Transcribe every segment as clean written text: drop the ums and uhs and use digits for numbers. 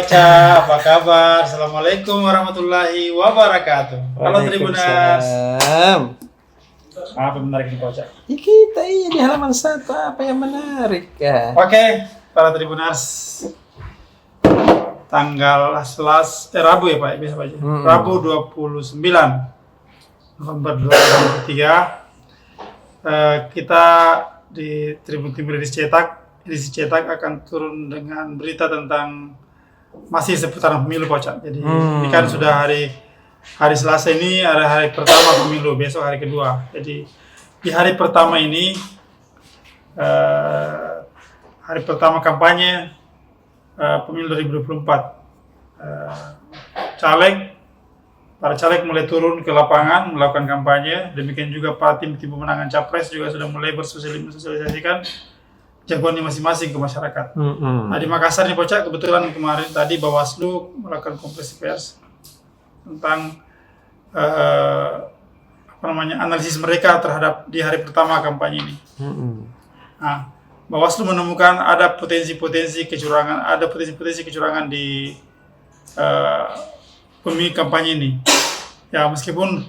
Poca, apa kabar? Assalamualaikum warahmatullahi wabarakatuh. Halo Tribuners. Apa yang menarik nih Poca? Kita di halaman 1 apa yang menarik ya? Oke, para Tribuners. Tanggal Rabu ya Pak, biasa aja. Rabu 29 November 2023. Kita di Tribun Timur Edisi Cetak akan turun dengan berita tentang masih seputaran pemilu Poca. Jadi ini kan sudah hari Selasa ini ada hari pertama pemilu, besok hari kedua. Jadi di hari pertama ini hari pertama kampanye pemilu 2024. Para caleg mulai turun ke lapangan melakukan kampanye. Demikian juga para tim pemenangan capres juga sudah mulai bersosialisasikan jagoannya masing-masing ke masyarakat. Nah di Makassar nih Poca, kebetulan kemarin tadi Bawaslu melakukan konferensi pers tentang analisis mereka terhadap di hari pertama kampanye ini. Nah, Bawaslu menemukan ada potensi-potensi kecurangan di pemilu kampanye ini. Ya meskipun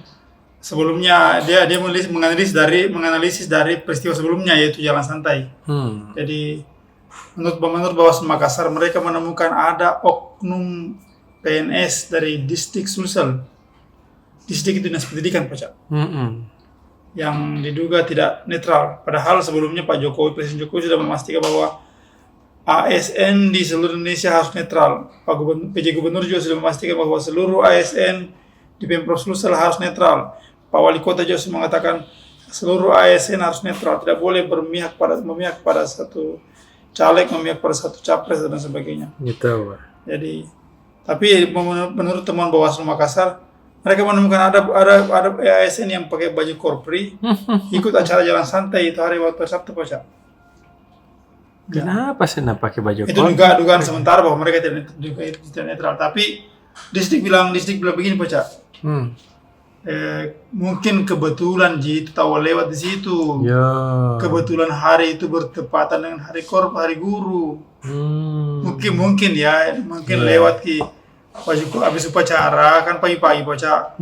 sebelumnya dia menganalisis dari peristiwa sebelumnya, yaitu Jalan Santai. Jadi menurut Bawaslu Makassar, mereka menemukan ada oknum PNS dari distrik Sulsel, distrik Dinas Pendidikan Poca, yang diduga tidak netral. Padahal sebelumnya Presiden Jokowi sudah memastikan bahwa ASN di seluruh Indonesia harus netral. PJ Gubernur juga sudah memastikan bahwa seluruh ASN di Pemprov Sulsel harus netral. Pak Wali Kota juga sudah mengatakan seluruh ASN harus netral, tidak boleh memihak pada satu caleg, memihak pada satu capres dan sebagainya. Gitu, Pak. Jadi, tapi menurut teman Bawaslu Makassar, mereka menemukan ada ASN yang pakai baju korpri ikut acara Jalan Santai itu hari waktu Sabtu Poca. Kenapa sih pakai baju Itu juga dugaan sementara bahwa mereka tidak netral. Tapi distrik bilang begini Poca. Mungkin kebetulan itu tahu lewat di situ. Kebetulan hari itu bertepatan dengan hari guru. Mungkin lewat ki habis upacara kan pagi-pagi Poca.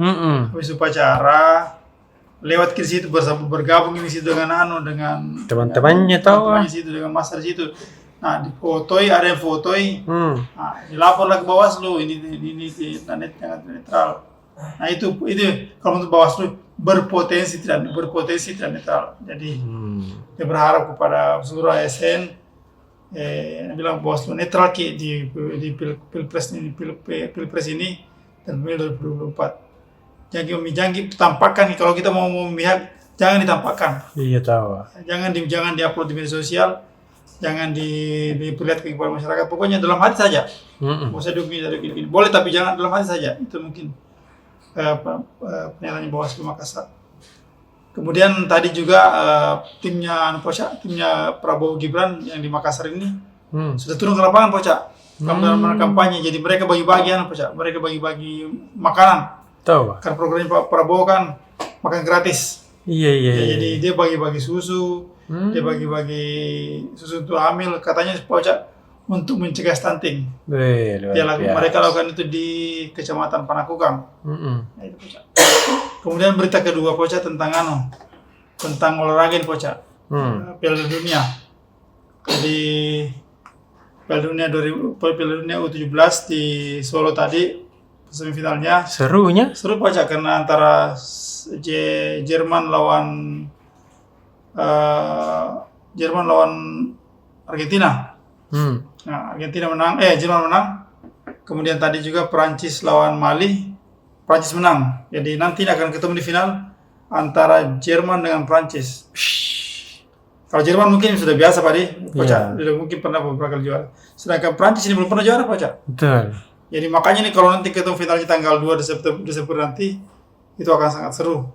Habis upacara lewat ke situ bergabung di situ dengan teman-temannya tahu di situ dengan masa di situ. Nah, ada yang fotoi. Nah, dilaporlah ke Bawaslu ini netral. Nah, itu kalau menurut Bawaslu berpotensi tidak netral. Jadi dia berharap kepada seluruh ASN bilang Bawaslu netral di pilpres ini dan pemilu 2024. Jangan tampakkan, kalau kita mau memihak jangan ditampakkan. Iya tahu. Jangan diupload di media sosial, jangan diperlihatkan kepada masyarakat. Pokoknya dalam hati saja. Mau saya dukung. Boleh tapi jangan dalam hati saja. Itu mungkin pernyataan Bawaslu Makassar. Kemudian tadi juga timnya Prabowo Gibran yang di Makassar ini sudah turun ke lapangan Poca. Dalam kampanye. Jadi mereka bagi-bagi mereka bagi-bagi makanan. Tahu. Karena programnya Pak Prabowo kan makan gratis. Iya. Jadi dia bagi-bagi susu, dia bagi-bagi susu untuk hamil, katanya Poca untuk mencegah stunting. Mereka lakukan itu di Kecamatan Panakukang. Nah, itu Poca. Kemudian berita kedua Poca tentang olahraga ini Poca. Piala Dunia. Jadi Piala Dunia U17 di Solo tadi semifinalnya seru Poca, karena antara Jerman lawan Argentina. Nah, Jerman menang. Kemudian tadi juga Prancis lawan Mali, Prancis menang. Jadi nanti akan ketemu di final antara Jerman dengan Prancis. Kalau Jerman mungkin sudah biasa Pak Poca, sudah mungkin pernah beberapa kali juara. Sedangkan Prancis ini belum pernah juara Poca. Betul. Jadi makanya nih kalau nanti ketemu finalnya tanggal 2 Desember nanti, itu akan sangat seru.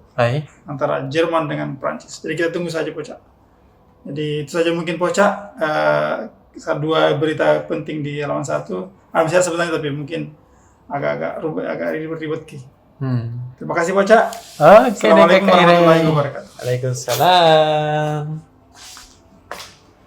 Antara Jerman dengan Prancis. Jadi kita tunggu saja Poca. Jadi itu saja mungkin Poca. Dua berita penting di halaman 1. Saya sebenarnya tapi mungkin agak ribet. Terima kasih Poca. Oke, Assalamualaikum warahmatullahi wabarakatuh. Waalaikumsalam.